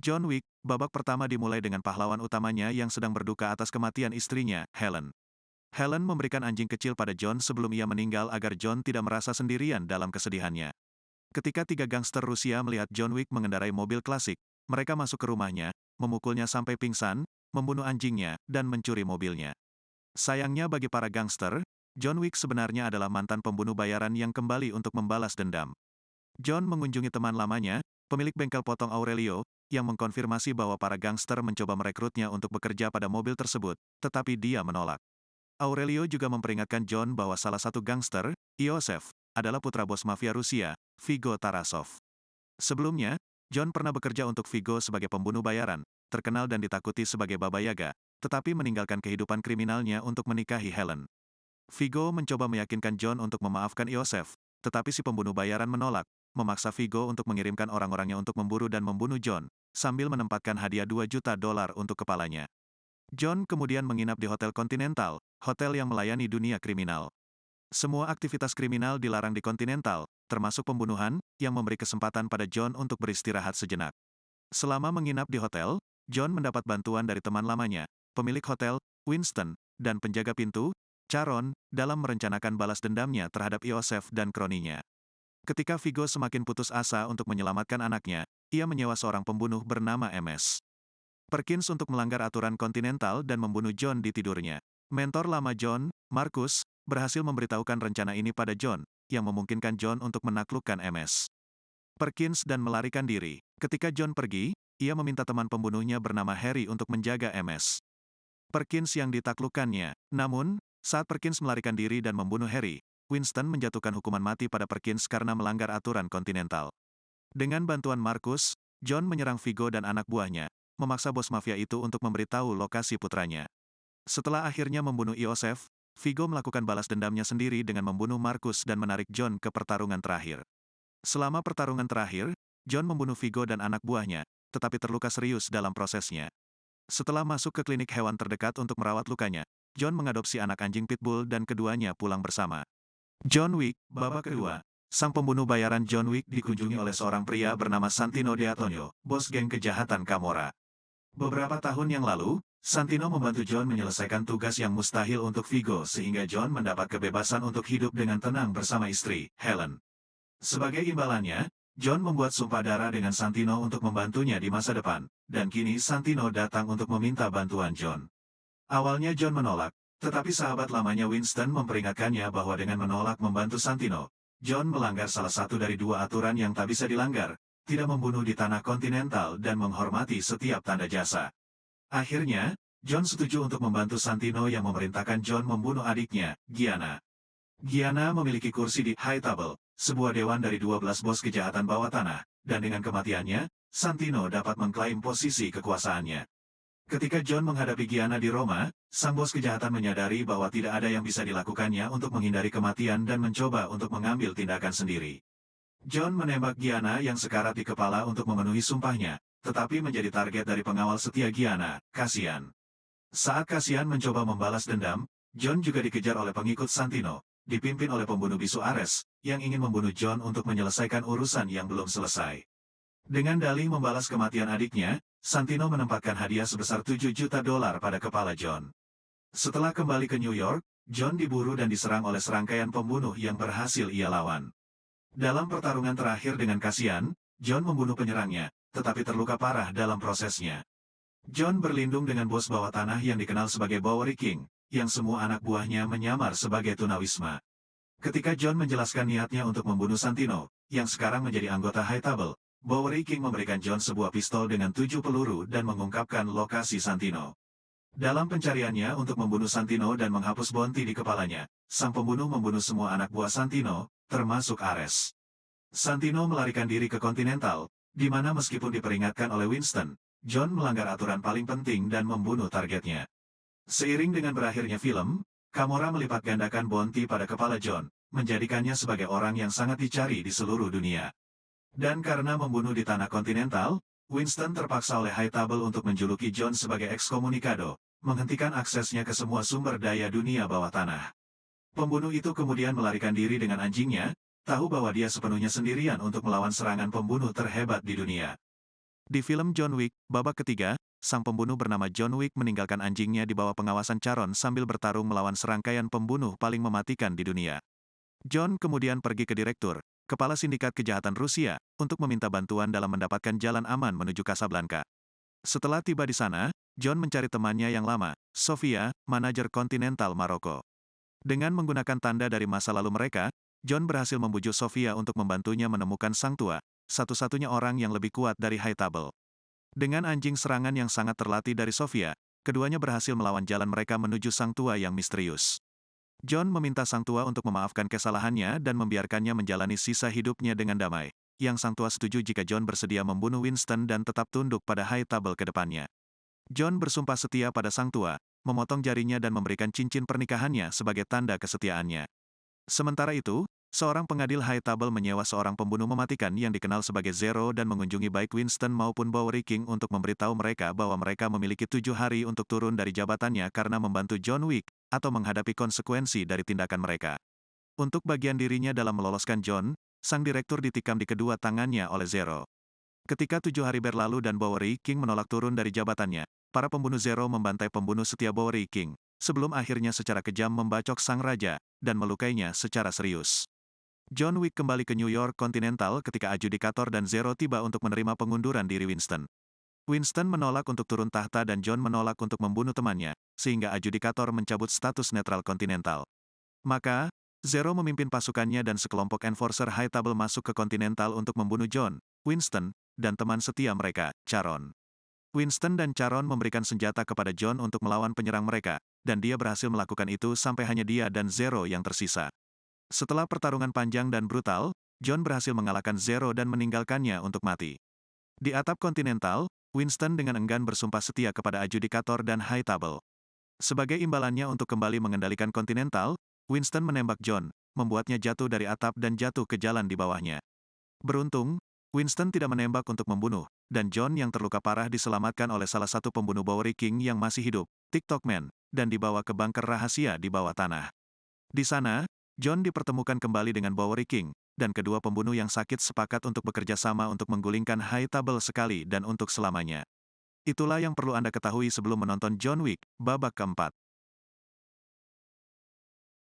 John Wick, babak pertama dimulai dengan pahlawan utamanya yang sedang berduka atas kematian istrinya, Helen. Helen memberikan anjing kecil pada John sebelum ia meninggal agar John tidak merasa sendirian dalam kesedihannya. Ketika tiga gangster Rusia melihat John Wick mengendarai mobil klasik, mereka masuk ke rumahnya, memukulnya sampai pingsan, membunuh anjingnya, dan mencuri mobilnya. Sayangnya bagi para gangster, John Wick sebenarnya adalah mantan pembunuh bayaran yang kembali untuk membalas dendam. John mengunjungi teman lamanya, pemilik bengkel potong Aurelio, yang mengkonfirmasi bahwa para gangster mencoba merekrutnya untuk bekerja pada mobil tersebut, tetapi dia menolak. Aurelio juga memperingatkan John bahwa salah satu gangster, Iosef, adalah putra bos mafia Rusia, Vigo Tarasov. Sebelumnya, John pernah bekerja untuk Vigo sebagai pembunuh bayaran, terkenal dan ditakuti sebagai Baba Yaga, tetapi meninggalkan kehidupan kriminalnya untuk menikahi Helen. Vigo mencoba meyakinkan John untuk memaafkan Iosef, tetapi si pembunuh bayaran menolak, memaksa Vigo untuk mengirimkan orang-orangnya untuk memburu dan membunuh John, sambil menempatkan hadiah $2 juta untuk kepalanya. John kemudian menginap di Hotel Continental, hotel yang melayani dunia kriminal. Semua aktivitas kriminal dilarang di Continental, termasuk pembunuhan, yang memberi kesempatan pada John untuk beristirahat sejenak. Selama menginap di hotel, John mendapat bantuan dari teman lamanya, pemilik hotel, Winston, dan penjaga pintu, Charon, dalam merencanakan balas dendamnya terhadap Iosef dan kroninya. Ketika Vigo semakin putus asa untuk menyelamatkan anaknya, ia menyewa seorang pembunuh bernama MS. Perkins untuk melanggar aturan Continental dan membunuh John di tidurnya. Mentor lama John, Marcus, berhasil memberitahukan rencana ini pada John, yang memungkinkan John untuk menaklukkan MS. Perkins dan melarikan diri. Ketika John pergi, ia meminta teman pembunuhnya bernama Harry untuk menjaga MS. Perkins yang ditaklukkannya. Namun, saat Perkins melarikan diri dan membunuh Harry, Winston menjatuhkan hukuman mati pada Perkins karena melanggar aturan Continental. Dengan bantuan Marcus, John menyerang Vigo dan anak buahnya, memaksa bos mafia itu untuk memberitahu lokasi putranya. Setelah akhirnya membunuh Iosef, Vigo melakukan balas dendamnya sendiri dengan membunuh Marcus dan menarik John ke pertarungan terakhir. Selama pertarungan terakhir, John membunuh Vigo dan anak buahnya, tetapi terluka serius dalam prosesnya. Setelah masuk ke klinik hewan terdekat untuk merawat lukanya, John mengadopsi anak anjing pitbull dan keduanya pulang bersama. John Wick, babak kedua. Sang pembunuh bayaran John Wick dikunjungi oleh seorang pria bernama Santino De Antonio, bos geng kejahatan Camorra. Beberapa tahun yang lalu, Santino membantu John menyelesaikan tugas yang mustahil untuk Vigo sehingga John mendapat kebebasan untuk hidup dengan tenang bersama istri, Helen. Sebagai imbalannya, John membuat sumpah darah dengan Santino untuk membantunya di masa depan, dan kini Santino datang untuk meminta bantuan John. Awalnya John menolak, tetapi sahabat lamanya Winston memperingatkannya bahwa dengan menolak membantu Santino, John melanggar salah satu dari dua aturan yang tak bisa dilanggar, tidak membunuh di tanah Continental dan menghormati setiap tanda jasa. Akhirnya, John setuju untuk membantu Santino yang memerintahkan John membunuh adiknya, Gianna. Gianna memiliki kursi di High Table, sebuah dewan dari 12 bos kejahatan bawah tanah, dan dengan kematiannya, Santino dapat mengklaim posisi kekuasaannya. Ketika John menghadapi Gianna di Roma, sang bos kejahatan menyadari bahwa tidak ada yang bisa dilakukannya untuk menghindari kematian dan mencoba untuk mengambil tindakan sendiri. John menembak Gianna yang sekarat di kepala untuk memenuhi sumpahnya, tetapi menjadi target dari pengawal setia Gianna, Cassian. Saat Cassian mencoba membalas dendam, John juga dikejar oleh pengikut Santino, dipimpin oleh pembunuh bisu Ares, yang ingin membunuh John untuk menyelesaikan urusan yang belum selesai. Dengan dalih membalas kematian adiknya, Santino menempatkan hadiah sebesar $7 juta pada kepala John. Setelah kembali ke New York, John diburu dan diserang oleh serangkaian pembunuh yang berhasil ia lawan. Dalam pertarungan terakhir dengan Cassian, John membunuh penyerangnya, tetapi terluka parah dalam prosesnya. John berlindung dengan bos bawah tanah yang dikenal sebagai Bowery King, yang semua anak buahnya menyamar sebagai tunawisma. Ketika John menjelaskan niatnya untuk membunuh Santino, yang sekarang menjadi anggota High Table, Bowery King memberikan John sebuah pistol dengan 7 peluru dan mengungkapkan lokasi Santino. Dalam pencariannya untuk membunuh Santino dan menghapus bounty di kepalanya, sang pembunuh membunuh semua anak buah Santino, termasuk Ares. Santino melarikan diri ke Continental, di mana meskipun diperingatkan oleh Winston, John melanggar aturan paling penting dan membunuh targetnya. Seiring dengan berakhirnya film, Camorra melipat gandakan bounty pada kepala John, menjadikannya sebagai orang yang sangat dicari di seluruh dunia. Dan karena membunuh di tanah Continental, Winston terpaksa oleh High Table untuk menjuluki John sebagai ekskomunikado, menghentikan aksesnya ke semua sumber daya dunia bawah tanah. Pembunuh itu kemudian melarikan diri dengan anjingnya, tahu bahwa dia sepenuhnya sendirian untuk melawan serangan pembunuh terhebat di dunia. Di film John Wick, babak ketiga, sang pembunuh bernama John Wick meninggalkan anjingnya di bawah pengawasan Charon sambil bertarung melawan serangkaian pembunuh paling mematikan di dunia. John kemudian pergi ke direktur, kepala sindikat kejahatan Rusia, untuk meminta bantuan dalam mendapatkan jalan aman menuju Casablanca. Setelah tiba di sana, John mencari temannya yang lama, Sofia, manajer kontinental Maroko. Dengan menggunakan tanda dari masa lalu mereka, John berhasil membujuk Sofia untuk membantunya menemukan sang tua, satu-satunya orang yang lebih kuat dari High Table. Dengan anjing serangan yang sangat terlatih dari Sofia, keduanya berhasil melawan jalan mereka menuju sang tua yang misterius. John meminta sang tua untuk memaafkan kesalahannya dan membiarkannya menjalani sisa hidupnya dengan damai. Yang sang tua setuju jika John bersedia membunuh Winston dan tetap tunduk pada High Table ke depannya. John bersumpah setia pada sang tua, memotong jarinya dan memberikan cincin pernikahannya sebagai tanda kesetiaannya. Sementara itu, seorang pengadil High Table menyewa seorang pembunuh mematikan yang dikenal sebagai Zero dan mengunjungi baik Winston maupun Bowery King untuk memberitahu mereka bahwa mereka memiliki 7 hari untuk turun dari jabatannya karena membantu John Wick, atau menghadapi konsekuensi dari tindakan mereka. Untuk bagian dirinya dalam meloloskan John, sang direktur ditikam di kedua tangannya oleh Zero. Ketika 7 hari berlalu dan Bowery King menolak turun dari jabatannya, para pembunuh Zero membantai pembunuh setia Bowery King, sebelum akhirnya secara kejam membacok sang raja, dan melukainya secara serius. John Wick kembali ke New York Continental ketika adjudikator dan Zero tiba untuk menerima pengunduran diri Winston. Winston menolak untuk turun tahta dan John menolak untuk membunuh temannya, sehingga adjudikator mencabut status netral Continental. Maka, Zero memimpin pasukannya dan sekelompok enforcer High Table masuk ke Continental untuk membunuh John, Winston, dan teman setia mereka, Charon. Winston dan Charon memberikan senjata kepada John untuk melawan penyerang mereka, dan dia berhasil melakukan itu sampai hanya dia dan Zero yang tersisa. Setelah pertarungan panjang dan brutal, John berhasil mengalahkan Zero dan meninggalkannya untuk mati. Di atap Continental, Winston dengan enggan bersumpah setia kepada adjudikator dan High Table. Sebagai imbalannya untuk kembali mengendalikan Continental, Winston menembak John, membuatnya jatuh dari atap dan jatuh ke jalan di bawahnya. Beruntung, Winston tidak menembak untuk membunuh, dan John yang terluka parah diselamatkan oleh salah satu pembunuh Bowery King yang masih hidup, TikTok Man, dan dibawa ke bunker rahasia di bawah tanah. Di sana, John dipertemukan kembali dengan Bowery King, dan kedua pembunuh yang sakit sepakat untuk bekerja sama untuk menggulingkan High Table sekali dan untuk selamanya. Itulah yang perlu Anda ketahui sebelum menonton John Wick, babak keempat.